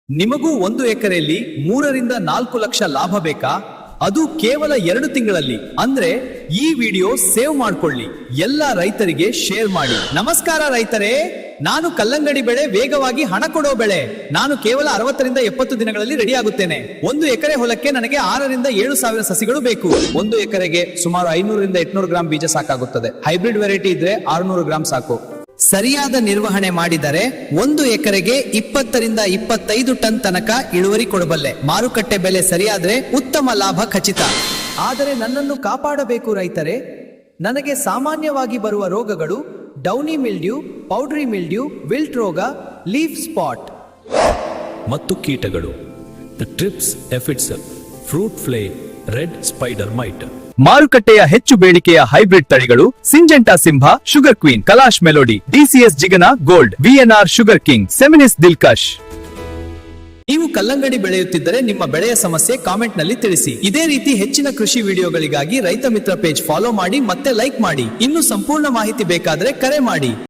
ನಿಮಗೂ 1 ಎಕರೆಯಲ್ಲಿ 3ರಿಂದ 4 ಲಕ್ಷ ಲಾಭ ಬೇಕಾ? ಅದು ಕೇವಲ 2 ತಿಂಗಳಲ್ಲಿ. ಅಂದ್ರೆ ಈ ವಿಡಿಯೋ ಸೇವ್ ಮಾಡ್ಕೊಳ್ಳಿ, ಎಲ್ಲ ರೈತರಿಗೆ ಶೇರ್ ಮಾಡಿ. ನಮಸ್ಕಾರ ರೈತರೇ, ನಾನು ಕಲ್ಲಂಗಡಿ ಬೆಳೆ ವೇಗವಾಗಿ ಹಣ ಕೊಡೋ ಬೆಳೆ. ನಾನು ಕೇವಲ 60ರಿಂದ 70 ದಿನಗಳಲ್ಲಿ ರೆಡಿ ಆಗುತ್ತೇನೆ. 1 ಎಕರೆ ಹೊಲಕ್ಕೆ ನನಗೆ 6ರಿಂದ 7 ಸಾವಿರ ಸಸಿಗಳು ಬೇಕು. 1 ಎಕರೆಗೆ ಸುಮಾರು 500ರಿಂದ 800 ಗ್ರಾಂ ಬೀಜ ಸಾಕಾಗುತ್ತದೆ. ಹೈಬ್ರಿಡ್ ವೆರೈಟಿ ಇದ್ರೆ 600 ಗ್ರಾಂ ಸಾಕು. ಸರಿಯಾದ ನಿರ್ವಹಣೆ ಮಾಡಿದರೆ 1 ಎಕರೆಗೆ 20ರಿಂದ 25 ಟನ್ ತನಕ ಇಳುವರಿ ಕೊಡಬಲ್ಲೆ. ಮಾರುಕಟ್ಟೆ ಬೆಲೆ ಸರಿಯಾದ್ರೆ ಉತ್ತಮ ಲಾಭ ಖಚಿತ. ಆದರೆ ನನ್ನನ್ನು ಕಾಪಾಡಬೇಕು ರೈತರೇ. ನನಗೆ ಸಾಮಾನ್ಯವಾಗಿ ಬರುವ ರೋಗಗಳು downy mildew, powdery mildew, wilt ರೋಗ, ಲೀಫ್ ಸ್ಪಾಟ್ ಮತ್ತು ಕೀಟಗಳು thrips, aphids, fruit fly, red spider mite. ಮಾರುಕಟ್ಟೆಯ ಹೆಚ್ಚು ಬೇಡಿಕೆಯ ಹೈಬ್ರಿಡ್ ತಳಿಗಳು Syngenta Simha, sugar queen, Kalash melody, DCS ಜಿಗನ gold, VNR sugar king, Seminis Dilkash. ನೀವು ಕಲ್ಲಂಗಡಿ ಬೆಳೆಯುತ್ತಿದ್ದರೆ ನಿಮ್ಮ ಬೆಳೆಯ ಸಮಸ್ಯೆ ಕಾಮೆಂಟ್ ನಲ್ಲಿ ತಿಳಿಸಿ. ಇದೇ ರೀತಿ ಹೆಚ್ಚಿನ ಕೃಷಿ ವಿಡಿಯೋಗಳಿಗಾಗಿ ರೈತ ಮಿತ್ರ ಪೇಜ್ ಫಾಲೋ ಮಾಡಿ ಮತ್ತೆ ಲೈಕ್ ಮಾಡಿ. ಇನ್ನು ಸಂಪೂರ್ಣ ಮಾಹಿತಿ ಬೇಕಾದ್ರೆ ಕರೆ ಮಾಡಿ.